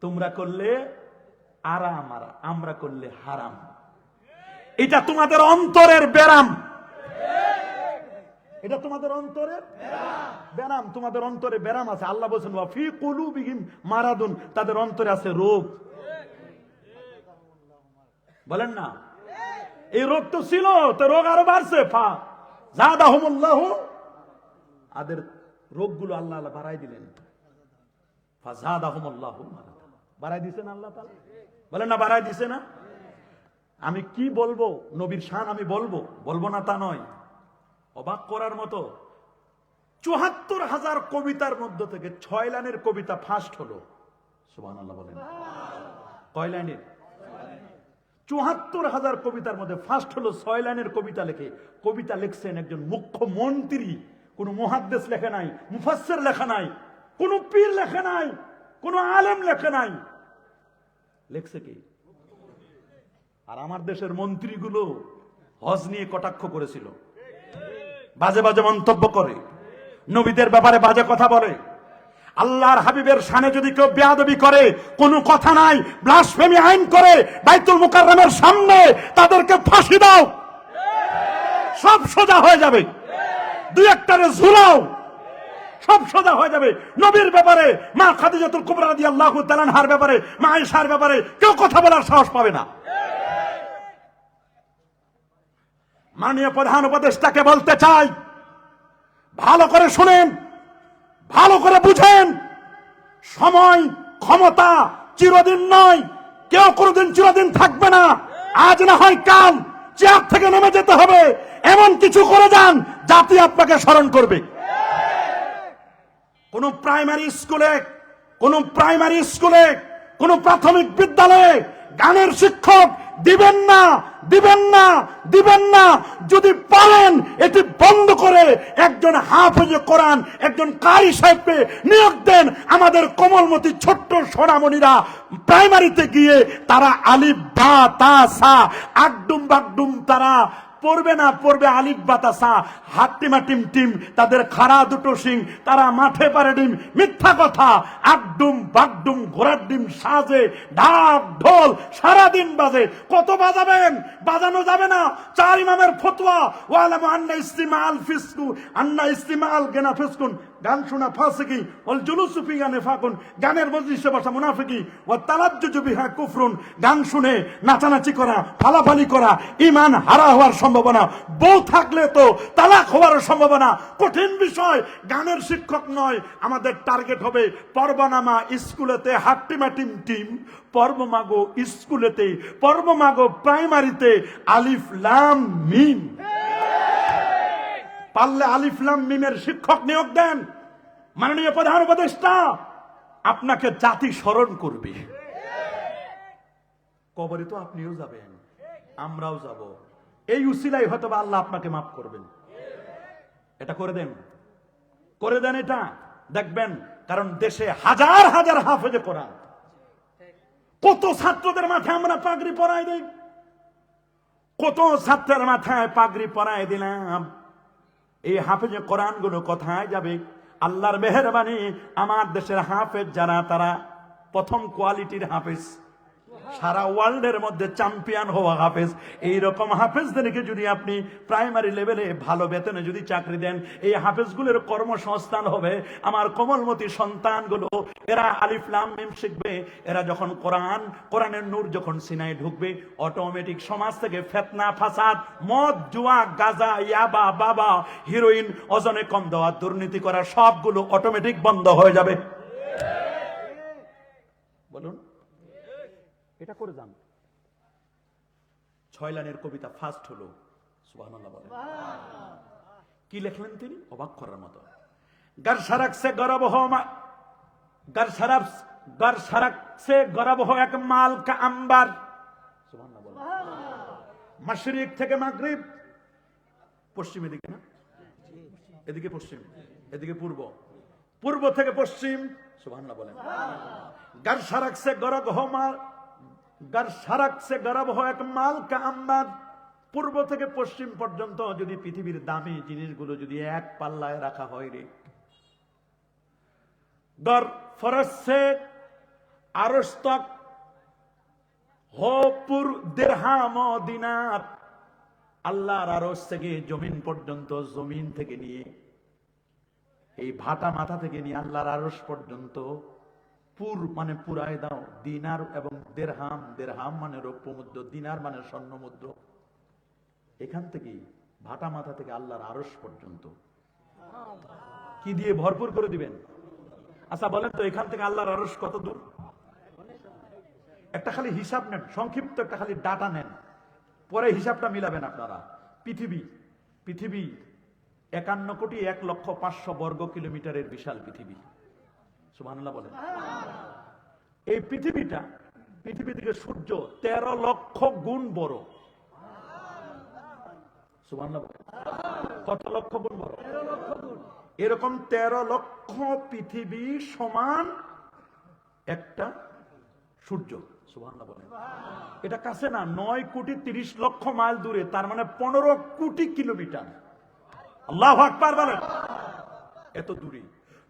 তোমরা করলে আরাম, আর আমরা করলে হারাম। এটা তোমাদের অন্তরের ব্যারাম, এটা তোমাদের অন্তরের ব্যারাম, তোমাদের অন্তরে ব্যারাম আছে। আল্লাহ বলেছেন ওয়া ফি কুলুবিহিম মারাদুন, তাদের অন্তরে আছে রোগ। বলেন না? এই রোগ তো ছিল, তো রোগ আরো বাড়ছে। ফা যাদাহুমুল্লাহু, আদের রোগগুলো আল্লাহ বাড়াই দিলেন। ফা যাদাহুমুল্লাহু মারাদা, বাড়াই দিয়েছেন আল্লাহ তাআলা। বলেন না, বাড়াই দিয়েছে না? আমি কি বলবো, নবীর শান আমি বলবো না তা নয়। অবাক করার মতো ৭৪,০০০ কবিতার মধ্য থেকে ৬ লাইনের কবিতা ফার্স্ট হলো। সুবহানাল্লাহ বলেন। কয় লাইনের? ৭৪,০০০ কবিতার মধ্যে ফার্স্ট হলো ৬ লাইনের কবিতা লেখে। কবিতা লিখছেন একজন মুখ্যমন্ত্রী, কোন মুহাদ্দিস লেখে নাই, মুফাসসির লেখা নাই, কোন পীর লেখে নাই, কোন আলেম লেখে নাই, লেখছে কি? আর আমার দেশের মন্ত্রীগুলো হজ নিয়ে কটাক্ষ করেছিল, বাজে বাজে মন্তব্য করে, নবীদের ব্যাপারে বাজে কথা বলে। আল্লাহর হাবিবের শানে যদি কেউ বেয়াদবি করে, কোনো কথা নাই, ব্লাসফেমি আইন করে বাইতুল মুকাররমের সামনে তাদেরকে ফাঁসি দাও, সব সোজা হয়ে যাবে। দুই একটারে ঝুলাও, সব সোজা হয়ে যাবে। নবীর ব্যাপারে, মা খাদিজাতুল কুবরা রাদিয়াল্লাহু তাআলা আনহার ব্যাপারে, মা আয়েশার ব্যাপারে কেউ কথা বলার সাহস পাবে না। মাননীয় প্রধান উপদেষ্টাকে বলতে চাই, ভালো করে শুনেন, ভালো করে বুঝেন, সময় ক্ষমতা চিরদিন নয়, কেউ কোনোদিন চিরদিন থাকবে না। আজ না হয় কাল চেয়ার থেকে নেমে যেতে হবে। এমন কিছু করে যান জাতি আপনাকে স্মরণ করবে। কোন প্রাইমারি স্কুলে, কোন প্রাথমিক বিদ্যালয়ে গানের শিক্ষক দিবেন না, দিবেন না, দিবেন না। যদি পারেন এটি বন্ধ করে একজন হাফেজে কোরআন, একজন কারি সাহেবকে নিয়োগ দেন। আমাদের কোমলমতি ছোট্ট সোনামণিরা প্রাইমারিতে গিয়ে তারা আলিফ বা তা সা আগডুম বাগডুম তারা পড়বে না, পড়বে আলিফ বাতাসা, হাট্টিমা টিম টিম, তাদের খাড়া দুটো সিং, তারা মাঠে পারে ডিম। মিথ্যা কথা, আগডুম বাগডুম ঘোড়ার ডিম সাজে, ঢাক ঢোল সারাদিন বাজে। কত বাজাবেন? বাজানো যাবে না। চার ইমামের ফতোয়া, ওয়ালাম আন্না ইস্তিমাল ফিসকু, আন্না ইস্তিমাল গেনা ফিসকুন, গান শোনা ফাসিকি, ওয়াল জুলুসু ফিহা নিফাকুন, গানের মজলিসে বসা মুনাফিকি, ওয়া তালাজ্জুজু বিহা কুফরুন, গান শুনে নাচানাচি করা, ফালাফালি করা ঈমান হারা হওয়ার সম্ভাবনা। বউ থাকলে তো তালাক হওয়ার সম্ভাবনা। কঠিন বিষয়। গানের শিক্ষক নয়, আমাদের টার্গেট হবে পর্বনামা স্কুলেতে হাট্টিমা টিম টিম, পর্বমাগো স্কুলেতে, পর্বমাগো প্রাইমারিতে আলিফ লাম মিম। পারলে আলিফ লাম মিমের শিক্ষক নিয়োগ দেন। মাননীয় প্রধান উপদেষ্টা, আপনাকে জাতি স্মরণ করবে। কবরে তো আপনিও যাবেন, আমরাও যাব। এই উসিলাই হয়তো আল্লাহ আপনাকে মাফ করবেন। এটা করে দেন, করে দেন এটা, দেখবেন। কারণ দেশে হাজার হাজার হাফেজে কোরআন, কত ছাত্রদের মাথায় আমরা পাগড়ি পরাই দিই, কত ছাত্রের মাথায় পাগড়ি পরাই দিলাম। এই হাফেজে কোরআন গুলো কোথায় যাবে? আল্লাহর মেহেরবানি, আমার দেশের হাফেজ যারা, তারা প্রথম কোয়ালিটির হাফেজ, সারা ওয়ার্ল্ডের মধ্যে চ্যাম্পিয়ন হওয়া হাফেজ। এইরকম হাফেজদেরকে যদি আপনি প্রাইমারি লেভেলে ভালো বেতনে যদি চাকরি দেন, এই হাফেজগুলোর কর্মসংস্থান হবে। আমার কোমলমতি সন্তানগুলো, এরা আলিফ লাম মিম শিখবে। এরা যখন কোরআনের নূর যখন সিনায় ঢুকবে, অটোমেটিক সমাজ থেকে ফিতনা ফাসাদ, মদ জুয়া গাঁজা ইয়াবা বাবা হিরোইন, ওজনে কম দেওয়া, দুর্নীতি করা, সবগুলো অটোমেটিক বন্ধ হয়ে যাবে। বলুন, এটা করে যান। 6 লাইনের কবিতা ফার্স্ট হলো, সুবহানাল্লাহ বলেন। কি লিখলেন তিনি? অবাক করার মতো। গার সারাক সে গরব হো, গার সারাক সে গরব হো এক মাল কা আম্বার, সুবহানাল্লাহ বলেন। মাশরিক থেকে মাগরিব, পশ্চিমের দিকে না, এদিকে পশ্চিম, এদিকে পূর্ব, পূর্ব থেকে পশ্চিম, সুবহানাল্লাহ বলেন। গার সারাক সে গরব হো মাল, গার সারাক সে গরব হয় এক মাল কা আম্বাদ। পূর্ব থেকে পশ্চিম পর্যন্ত যদি পৃথিবীর দামি জিনিসগুলো যদি এক পাল্লায় রাখা হয় রে, গর ফরজ সে আরশ তক হো পুর দিরহাম ও দিনার। আল্লাহর আরশ থেকে জমিন পর্যন্ত, জমিন থেকে নিয়ে এই ভাটা মাথা থেকে নিয়ে আল্লাহর আরশ পর্যন্ত পুর মানে পুরায় দাও। দিনার এবং দেরহাম, দেরহাম মানে রৌপ্য মুদ্রা, দিনার মানে স্বর্ণ মুদ্রা। এখান থেকে ভাটা মাথা থেকে আল্লাহর আরশ পর্যন্ত কি দিয়ে ভরপুর করে দিবেন? আচ্ছা বলেন তো, এখান থেকে আল্লাহর আরশ কত দূর? একটা খালি হিসাব নেন, সংক্ষিপ্ত একটা খালি ডাটা নেন, পরে হিসাবটা মিলাবেন আপনারা। পৃথিবী 51,01,05,00,000 বর্গ কিলোমিটারের বিশাল পৃথিবী, সুবহানাল্লাহ বলেন। এই পৃথিবী থেকে সূর্য 13,00,000 লক্ষ গুণ বড়। সুবহানাল্লাহ। কত লক্ষ গুণ বড়? এরকম 13 লক্ষ পৃথিবী সমান একটা সূর্য। সুবহানাল্লাহ বলেন। এটা কাছে না, 9 কোটি 30 লক্ষ মাইল দূরে, তার মানে 15 কোটি কিলোমিটার। আল্লাহু আকবার বলেন। এত দূরে।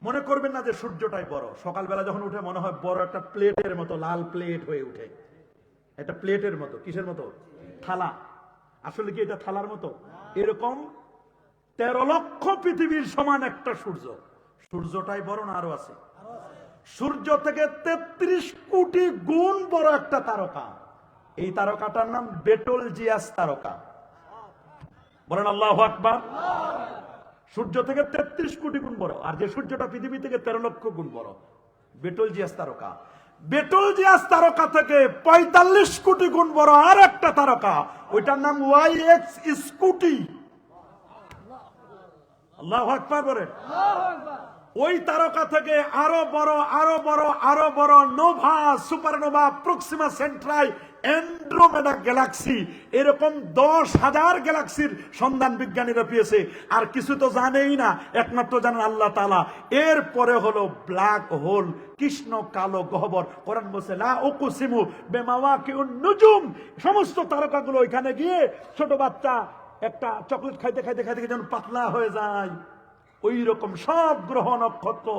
মনে করবেন না যে সূর্যটাই বড়। সকালবেলা যখন উঠে মনে হয় বড় একটা প্লেটের মতো, লাল প্লেট হয়ে উঠে। এটা প্লেটের মতো। কিসের মতো? থালা। আসলে কি এটা থালার মতো? এরকম 13 লক্ষ পৃথিবীর সমান একটা সূর্য। সূর্যটাই বড় না আরো আছে? সূর্য থেকে 33 কোটি গুণ বড় একটা তারকা। এই তারকাটার নাম বেটলজিয়াস তারকা। বলেন আল্লাহু আকবার। সূর্য থেকে 33 কোটি গুণ বড়, আর যে সূর্যটা পৃথিবী থেকে 13 লক্ষ গুণ বড়, বেটলজিয়াস তারকা। বেটলজিয়াস তারকা থেকে 45 কোটি গুণ বড় আর একটা তারকা, ওইটার নাম ওয়াইএক্স স্কুটি। আল্লাহু আকবার বলেন। ওই তারকা থেকে আরো বড়, আরো বড়, আরো বড় Nova, supernova, Proxima সেন্ট্রাই, Andromeda Galaxy, এরকম 10,000 গ্যালাক্সির সন্ধান বিজ্ঞানীরা পেয়েছে। আর কিছু তো জানেই না, একমাত্র জানেন আল্লাহ তাআলা। এরপরে হলো ব্ল্যাক হোল, কৃষ্ণ কালো গহ্বর। কোরআন বলছে লা উকসিমু বিমাওয়াকিউন নুজুম। সমস্ত তারকাগুলো ওইখানে গিয়ে ছোট বাচ্চা একটা চকলেট খাইতে খাইতে খাইতে যেন পাতলা হয়ে যায়, ওই রকম সব গ্রহ নক্ষত্র,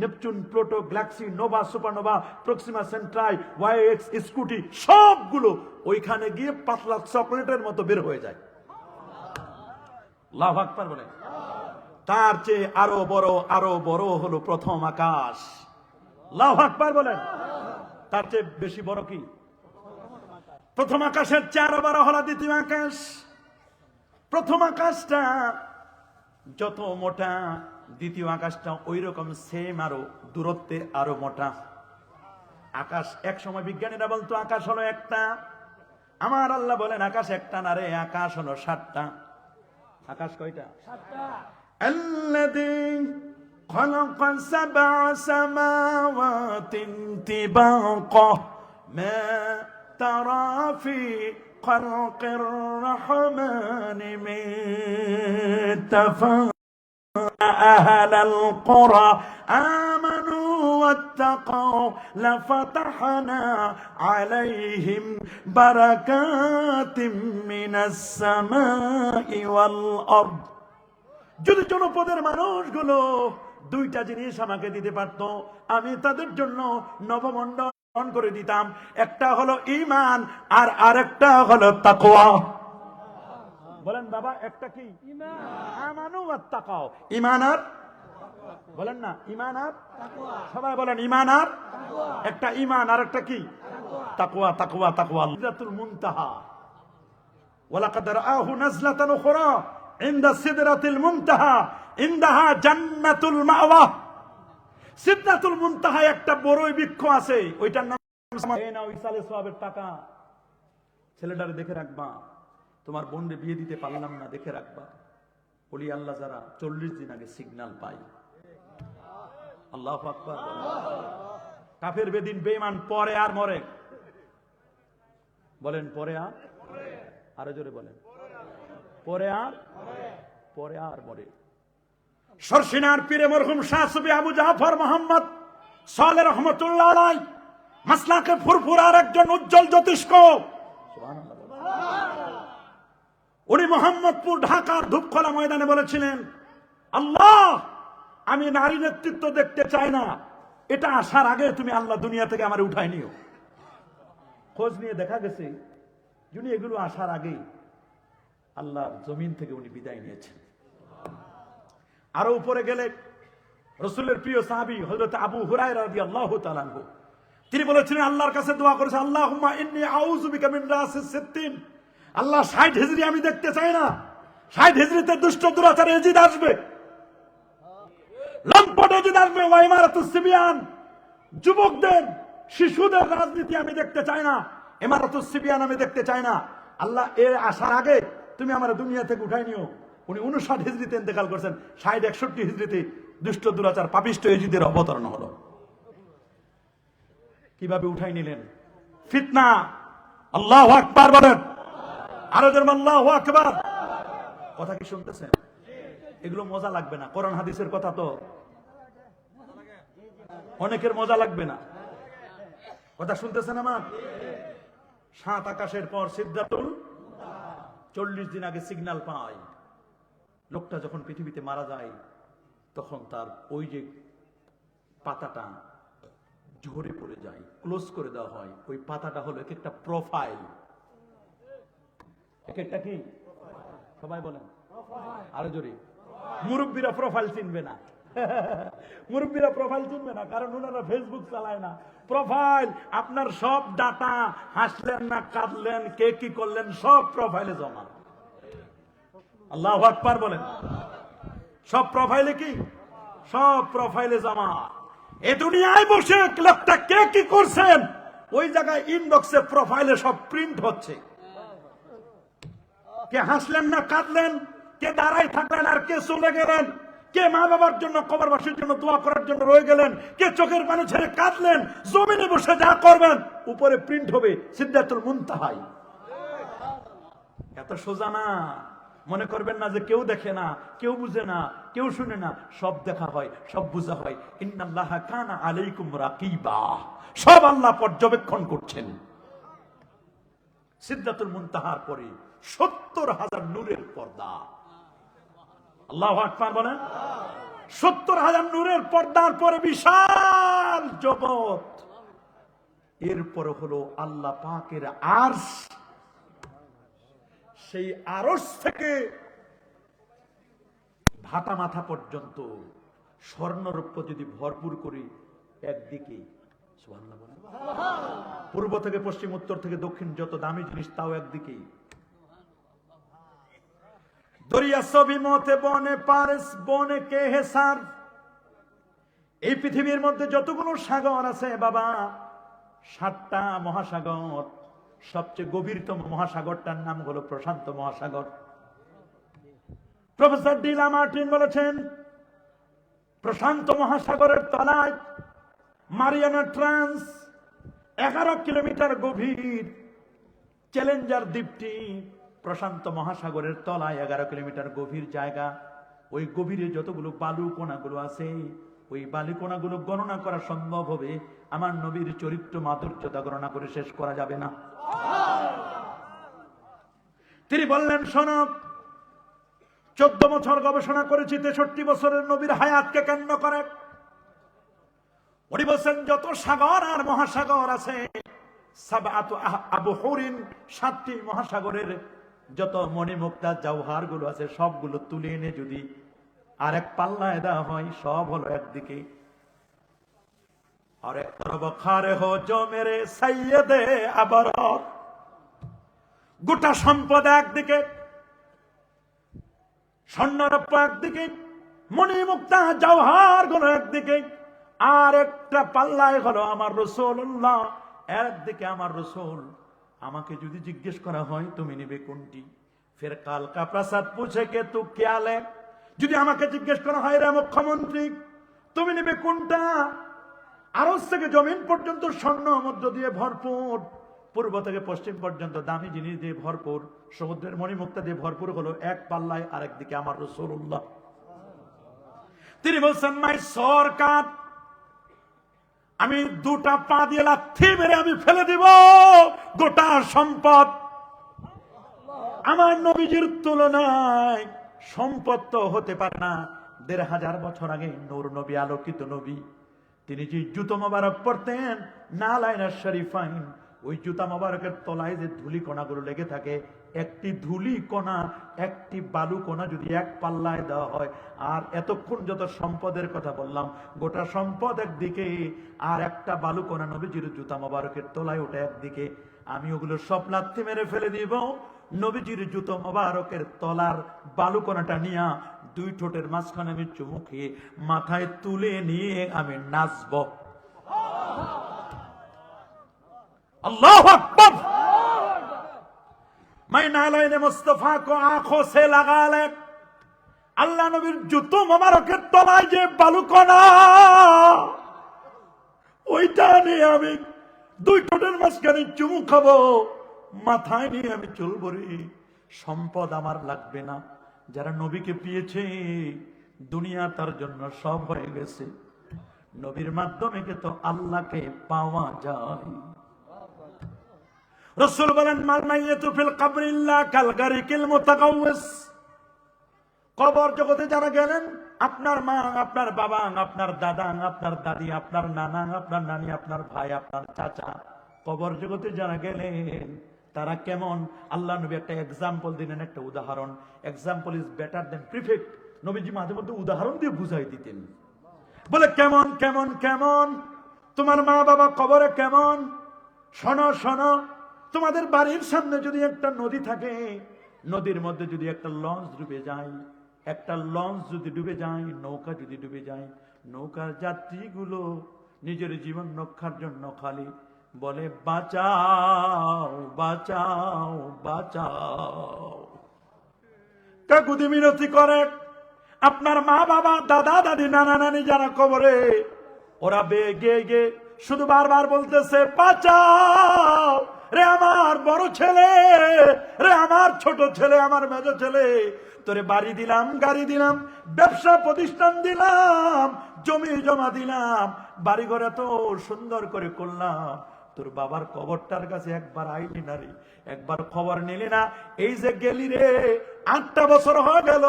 Neptune, Pluto, galaxy, nova, supernova, Proxima Centauri, Y X Scuti, সবগুলো ওইখানে গিয়ে পাতলা চকলেটের মতো বের হয়ে যায়। আল্লাহু আকবার বলেন। তার চেয়ে আরো বড়, আরো বড় হলো প্রথম আকাশ। আল্লাহু আকবার বলেন। তার চেয়ে বেশি বড় কি? প্রথম আকাশের চেয়ে আরো বড় হলো দ্বিতীয় আকাশ। প্রথম আকাশটা যত মোটা, দ্বিতীয় আকাশটা ওই রকম সেম, আরো দূরত্বে আরো মোটা। আকাশ এক সময় বিজ্ঞানীরা বলতো আকাশ হলো একটা। আমার আল্লাহ বলেন আকাশ একটা না রে, আকাশ হলো 7টা। আকাশ কয়টা? 7টা। আল্লাযী খালাকা সাবআ সামাওয়াতিন তিবাকা মা তারা ফি খালকির রহমানি মিন তাফাউত أهل القرى آمنوا واتقوا لفتحنا عليهم بركات من السماء والأرض। যদি জনপদের মানুষগুলো দুইটা জিনিস আমাকে দিতে পারত, আমি তাদের জন্য নবমণ্ডল করে দিতাম। একটা হলো ঈমান আর আরেকটা হলো তাকওয়া। বলেন বাবা, একটা কি? ঈমান। আমানু ওয়াত তাকাও। ঈমান আর, বলেন না, ঈমান আর তাকওয়া। সবাই বলেন ঈমান আর তাকওয়া। একটা ঈমান আর একটা কি? তাকওয়া। তাকওয়া, তাকওয়া। সিদরাতুল মুনতাহা। ওয়ালাকাদ রাআহু নাজলাতান উখরা ইনদা সিদরাতিল মুনতাহা ইনদাহা জান্নাতুল মাওয়া। সিদরাতুল মুনতাহা একটা বড়ই বৃক্ষ আছে, ওইটার নাম এই নাও ইসালে সওয়াবের টাকা। ছেলেটারে দেখে রাখবা, তোমার বোনরে বিয়ে দিতে পারলাম না, দেখে রাখবা। ওলি আল্লাহ যারা 40 দিন আগে সিগন্যাল পাই। আল্লাহু আকবার। কাফের বেদিন বেঈমান পরে আর মরে। বলেন পরে আর, আরো জোরে বলেন পরে আর, পরে আর মরে। সরসিনার পীরে মরহুম শাহ সুফি আবু জাফর মোহাম্মদ সালেহ রহমাতুল্লাহ আলাইহি মাসলাকে ফুরফুরার একজন উজ্জ্বল জ্যোতিষ্ক। সুবহানাল্লাহ। উনি মোহাম্মদপুর ঢাকার ধূপখোলা ময়দানে বলেছিলেন, আল্লাহ আমি নারী নেতৃত্ব দেখতে চাই না, এটা আসার আগে তুমি আল্লাহ দুনিয়া থেকে আমার উঠাই নিও। খোঁজ নিয়ে দেখা গেছে যিনি এগুলো আসার আগে আল্লাহর জমিন থেকে উনি বিদায় নিয়েছেন। আরো উপরে গেলে রাসূলের প্রিয় সাহাবী হযরত আবু হুরায়রা রাদিয়াল্লাহু তাআলা আনহু, তিনি বলেছিলেন, আল্লাহর কাছে দোয়া করেছেন, আল্লাহুম্মা ইন্নী আউযু বিকা মিন রাসিস সিত্তিন। আল্লাহ 60 হিজরি আমি দেখতে চাই না। 60 হিজরিতে দুষ্ট দুরাচার এজিদ আসবে, লম্পট এজিদ আসবে। ইমারাতুস সিবিয়ান, যুবকদের শিশুদের রাজনীতি আমি দেখতে চাই না। ইমারাতুস সিবিয়ান আমি দেখতে চাই না। আল্লাহ এর আসার আগে তুমি আমার দুনিয়া থেকে উঠাই নিও। উনি 59 হিজরিতে ইন্তেকাল করেছেন। 60-61 হিজরিতে দুষ্ট দুরাচার পাপিষ্ট এজিদের অবতরণ হলো। কিভাবে উঠাই নিলেন? ফিতনা। আল্লাহু আকবার বলেন, আরো জোরে আল্লাহু আকবার। কথা কি শুনতেছেন? এগুলো মজা লাগবে না, কোরআন হাদিসের কথা তো অনেকের মজা লাগবে না। কথা শুনতেছেন আমার? 7 আকাশের পর সিদ্ধাতুল 40 দিন আগে সিগন্যাল পায়। লোকটা যখন পৃথিবীতে মারা যায় তখন তার ওই যে পাতাটা ঝরে পড়ে যায়, ক্লোজ করে দেওয়া হয়। ওই পাতাটা হলো এক একটা প্রোফাইল। এক একটা কি? সবাই বলেন আরো জোরে। মুরব্বীরা প্রোফাইল চিনবে না। মুরব্বীরা প্রোফাইল চিনবে না, কারণ ওনারা ফেসবুক চালায় না। প্রোফাইল আপনার সব ডাটা, হাসলেন না কাঁদলেন, কে কি করলেন, সব প্রোফাইলে জমা। আল্লাহু আকবার বলেন। সব প্রোফাইলে কি? সব প্রোফাইলে জমা। এ দুনিয়ায় বসে লোকটা কে কি করছেন ওই জায়গায় ইনবক্সে প্রোফাইলে সব প্রিন্ট হচ্ছে। কে হাসলেন না কাঁদলেন, কে দাঁড়াই থাকলেন আর কে চলে গেলেন, কে মা বাবার জন্য কবরবাসীর জন্য দোয়া করার জন্য রয়ে গেলেন, কে চোখের পানি ছেড়ে কাঁদলেন, জমিনে বসে যা করবেন উপরে প্রিন্ট হবে সিদরাতুল মুনতাহায়। এত সোজা না। মনে করবেন না যে কেউ দেখে না, কেউ বুঝে না, কেউ শুনে না। সব দেখা হয়, সব বুঝা হয়। ইন্নাল্লাহা কানা আলাইকুম রাকিবা। সব আল্লাহ পর্যবেক্ষণ করছেন। সিদরাতুল মুনতাহার পরে 70,000 নূরের পর্দা। আল্লাহু আকবার বলেন। 70,000 নূরের পর্দার পরে বিশাল জগৎ। এরপরে হলো আল্লাহ পাকের আরশ। সেই আরশ থেকে ভাটা মাথা পর্যন্ত স্বর্ণরৌপ্য যদি ভরপুর করি একদিকে, সুবহানাল্লাহ বলেন, পূর্ব থেকে পশ্চিম, উত্তর থেকে দক্ষিণ যত দামি জিনিস তাও একদিকে। দরিয়া সবই মতে বনে পারস বনে কে হেসার। এই পৃথিবীর মধ্যে যতগুলো সাগর আছে বাবা, 7টা মহাসাগর, সবচেয়ে গভীরতম মহাসাগরটার নাম হলো প্রশান্ত মহাসাগর। প্রফেসর ডি লামার্টিন বলেছেন প্রশান্ত মহাসাগরের তলায় মারিয়ানা ট্রান্স 11 কিলোমিটার গভীর। চ্যালেঞ্জার দ্বীপটি প্রশান্ত মহাসাগরের তলায় 11 কিলোমিটার গভীর জায়গা। ওই গভীরে যতগুলো বালু কোনাগুলো আছে, ওই বালিকণাগুলো গণনা করা সম্ভব হবে, আমার নবীর চরিত্র মাধুর্যতা গণনা করে শেষ করা যাবে না। তিনি বললেন, শোনো, 14 বছর গবেষণা করেছি 63 বছরের নবীর হায়াতকে কেন্দ্র করে। উনি বলছেন যত সাগর আর মহাসাগর আছে, সাবআতু আবহুরিন, 7টি মহাসাগরের যত মণিমুক্তা জওহার গুলো আছে সবগুলো তুলে এনে যদি আরেক পাল্লায় দেওয়া হয়, সব হলো একদিকে। আর এক তরফ খারে হো জো মেরে সৈয়দে আবরার, গোটা সম্পদ একদিকে, স্বর্ণরৌপ্য একদিকে, মণিমুক্তা জওহার গুলো একদিকে, আর একটা পাল্লায় হলো আমার রাসূলুল্লাহ, একদিকে আমার রাসূল। আমাকে যদি জিজ্ঞেস করা হয় তুমি নেবে কোনটি, ফের কাল কা প্রসাদ পুছে কে তু ক্যা লে, যদি আমাকে জিজ্ঞেস করা হয় রে মুখ্যমন্ত্রী তুমি নেবে কোনটা, আরশ থেকে জমিন পর্যন্ত স্বর্ণ মধ্য দিয়ে ভরপুর, পূর্ব থেকে পশ্চিম পর্যন্ত দামি জিনিস দিয়ে ভরপুর, সমুদ্রের মণিমুক্তা দিয়ে ভরপুর হলো এক পাল্লায়, আরেকদিকে আমার রাসূলুল্লাহ। তিনি বলছেন মাই সরকার, আমি 2টা পা দিয়ে লাথি মেরে আমি ফেলে দিব গোটা সম্পদ। আমার নবীজির তুলনায় সম্পদ তো হতে পারে না। 1500 বছর আগে নূর নবী, আলোকিত নবী, তিনি যে জুতো মোবারক পরতেন নালাইনা শরীফাইন, ওই জুতা মোবারকের তলায় যে ধুলি কণাগুলো লেগে থাকে, একটি ধুলি কণা, একটি বালু কণা যদি এক পাল্লায় দেওয়া হয়, আর এতক্ষণ যত সম্পদের কথা বললাম গোটা সম্পদ একদিকে, আর একটা বালু কণা নবীজির জুতা মোবারকের তলায় ওটা একদিকে, আমি ওগুলো সব লাথি মেরে ফেলে দিব, নবীজির জুতো মোবারকের তলার বালু কণাটা নিয়ে 2 ঠোঁটের মাঝখানে আমি চুমু খেয়ে মাথায় তুলে নিয়ে আমি নাচব। अल्लाहु अकबर। मैं नालाइन मुस्तफा को आंखों से लगा ले, আল্লাহ নবীর জুতো মোবারকের তলায় যে বালুকণা, ওইটা নিয়ে আমি 2 ঠোঁটের মাঝখানে চুমু খাবো, মাথায় নিয়ে আমি চলবো রে। সম্পদ আমার লাগবে না, যারা নবীকে পেয়েছে দুনিয়া তার জন্য সব হয়ে গেছে। নবীর মাধ্যমে তো আল্লাহকে পাওয়া যায়। রাসূল বলেন মাল মাইয়াতু ফিল কবরি ইল্লা কাল গারিকিল মুতাকাওয়িস। কবর জগতে যারা গেলেন, আপনার মা, আপনার বাবা, আপনার দাদা, আপনার দাদি, আপনার নানা, আপনার নানি, আপনার ভাই, আপনার চাচা, কবর জগতে যারা গেলেন তারা কেমন? আল্লাহ নবী একটা এক্সাম্পল দিলেন, একটা উদাহরণ। Example is better then prefect. নবীজি মাঝে মধ্যে উদাহরণ দিয়ে বুঝাই দিতেন। বলে কেমন কেমন কেমন তোমার মা বাবা কবরে কেমন? শোনো শোনো, তোমাদের বাড়ির সামনে যদি একটা নদী থাকে, নদীর মধ্যে যদি একটা লঞ্চ ডুবে যায়, একটা লঞ্চ যদি ডুবে যায়, নৌকা যদি ডুবে যায়, নৌকার যাত্রীগুলো নিজের জীবন রক্ষার জন্য খালি বলে বাঁচাও বাঁচাও বাঁচাও, কাকুতি মিনতি করে। আপনার মা বাবা, দাদা দাদি, নানা নানি যারা কবরে, ওরা বেগে গে শুধু বারবার বলতেছে বাঁচাও রে আমার বড় ছেলে, রে আমার ছোট ছেলে, আমার মেজ ছেলে, তোরে বাড়ি দিলাম, গাড়ি দিলাম, ব্যবসা প্রতিষ্ঠান দিলাম, জমি জমা দিলাম, বাড়ি ঘরে তো সুন্দর করে করলাম, তোর বাবার কবরটার কাছে একবার আইলি না রে, একবার খবর নিলি না? এই যে গেলি রে, 8টা বছর হয়ে গেল,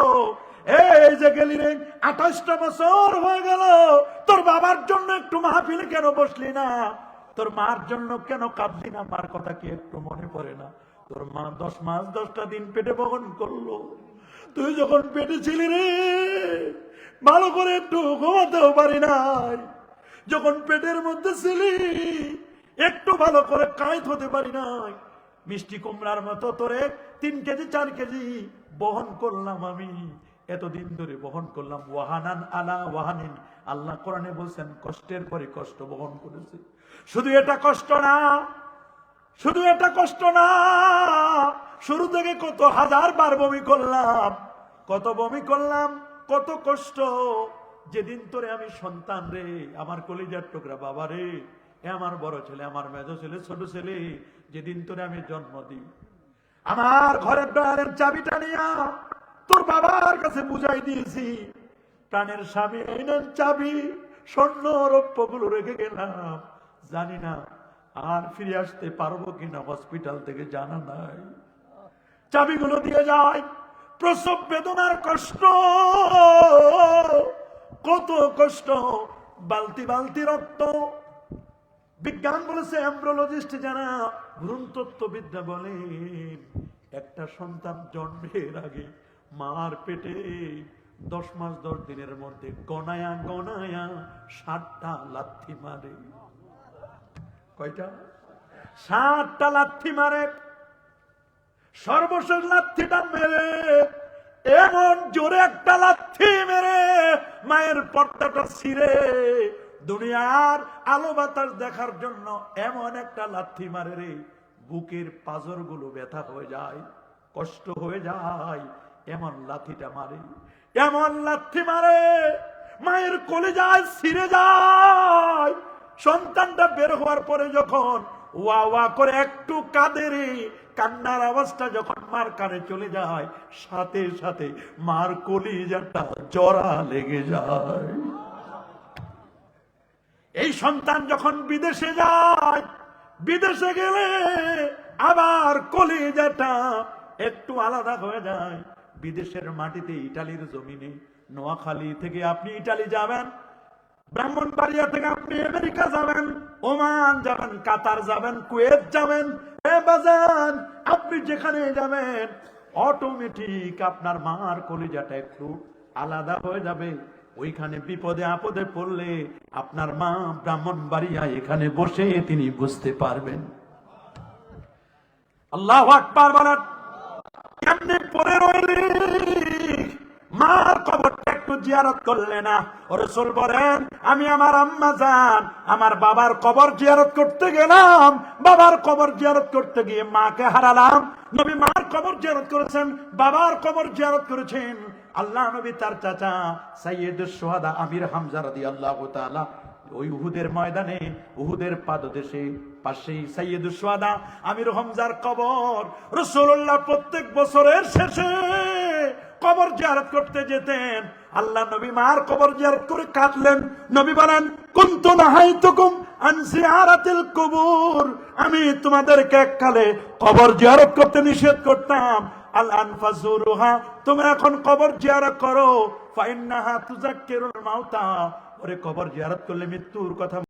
এই যে গেলি রে, 28টা বছর হয়ে গেল, তোর বাবার জন্য একটু মাহফিলে কেন বসলি না? তোর মার জন্য কেন কাঁদলি না? মার কথা কি একটু মনে পড়ে না? তোর মা 10 মাস 10টা দিন পেটে বহন করলো, তুই যখন পেটে ছিলি রে, ভালো করে একটু ঘুমাতেও পারি নাই, যখন পেটের মধ্যে ছিলি একটু ভালো করে কাঁইত হতে পারি নাই, মিষ্টি কুমড়ার মতো তোরে 3 কেজি 4 কেজি বহন করলাম আমি, এতদিন ধরে বহন করলাম। ওয়াহানান আলা ওয়াহানিন, আল্লাহ কোরআনে বলছেন কষ্টের পরে কষ্ট বহন করেছে। শুধু এটা কষ্ট না, শুধু এটা কষ্ট না, শুরু থেকে কত হাজার বার বমি করলাম, কত বমি করলাম, কত কষ্ট। যেদিন তোরে আমি সন্তান রে, আমার কলিজার টুকরা বাবা রে, এ আমার বড় ছেলে, আমার মেজ ছেলে, ছোট ছেলে, যেদিন তোরে আমি জন্ম দিই, আমার ঘরের দ্বারের চাবিটা নিয়া তোর বাবার কাছে বুঝাই দিয়েছি, প্রাণের স্বামী এই নেন চাবি, স্বর্ণ রৌপ্য গুলো রেখে গেলাম, জানি না আর ফিরে আসতে পারবো কিনা হসপিটাল থেকে, জানা নাই। চাবিগুলো দিয়ে যায়, প্রসব বেদনার কষ্ট, কত কষ্ট, বালতি বালতি রক্ত। বিজ্ঞান বলেছে, এমব্রিওলজিস্ট যারা, ভ্রূণতত্ত্ববিদ্যা বলে, একটা সন্তান জন্মের আগে মার পেটে 10 মাস 10 দিনের মধ্যে গনায়া গনায়া 60টা লাথি মারে। কয়টা? 60টা লাথি মারে। সর্বশেষ লাথিটা মেরে, এমন জোরে একটা লাথি মেরে মায়ের পর্দাটা ছিঁড়ে দুনিয়ার আলো বাতাস দেখার জন্য এমন একটা লাথি মারে রে, বুকের পাঁজর গুলো ব্যথা হয়ে যায়, কষ্ট হয়ে যায়, এমন লাথিটা মারে, এমন লাথি মারে মায়ের কলিজায় ছিঁড়ে যায়। সন্তানটা বের হওয়ার পরে যখন ওয়া ওয়া করে একটু কাঁদে রে, কান্নার অবস্থা যখন মার কানে চলে যায়, সাথে সাথে মার কলিজাটা জড়া লেগে যায়। এই সন্তান যখন বিদেশে যায়, বিদেশে গেলে আবার কলিজাটা একটু আলাদা হয়ে যায়। বিদেশের মাটিতে, ইটালির জমিনে, নোয়াখালী থেকে আপনি ইটালি যাবেন, ব্রাহ্মণবাড়িয়া থেকে আপনি আমেরিকা যাবেন, ওমান যাবেন, কাতার যাবেন, কুয়েত যাবেন, বাজান আপনি যেখানে যাবেন, অটোমেটিক আপনার মার কলিজাটা একটু আলাদা হয়ে যাবে। ওইখানে বিপদে আপদে পড়লে আপনার মা ব্রাহ্মণবাড়িয়া এখানে বসে তিনি বুঝতে পারবেন। আল্লাহু আকবার বলেন। কেমনে পড়ে রইলি, মার কবরটা একটু জিয়ারত করলে না? রাসূল বলেন, আমি আমার আম্মা জান, আমার বাবার কবর জিয়ারত করতে গেলাম, বাবার কবর জিয়ারত করতে গিয়ে মাকে হারালাম। নবী মার কবর জিয়ারত করেছেন, বাবার কবর জিয়ারত করেছেন। আল্লাহ নবী তার চাচা সাইয়্যিদুশ শুহাদা আমির হামজা রাদিয়াল্লাহু তাআলা ওই উহুদের ময়দানে, উহুদের পাদদেশে পাশেই সাইয়্যিদুশ শুহাদা আমির হামজার কবর। রাসূলুল্লাহ প্রত্যেক বছরের শেষে কবর জিয়ারত করতে যেতেন। আল্লাহ নবী মার কবর জিয়ারত করে কাঁদলেন। নবী বলেন, কুনতু নাহাইতুকুম আন জিয়ারাতিল কুবুর, আমি তোমাদেরকে এককালে কবর জিয়ারত করতে নিষেধ করতাম। আল আনফাজুরুহা, তোমরা এখন কবর জিয়ারত করো। ফাইন্নাহা তুযাক্কিরুল মাউতা, ওরে কবর জিয়ারত করলে মৃত্যুর কথা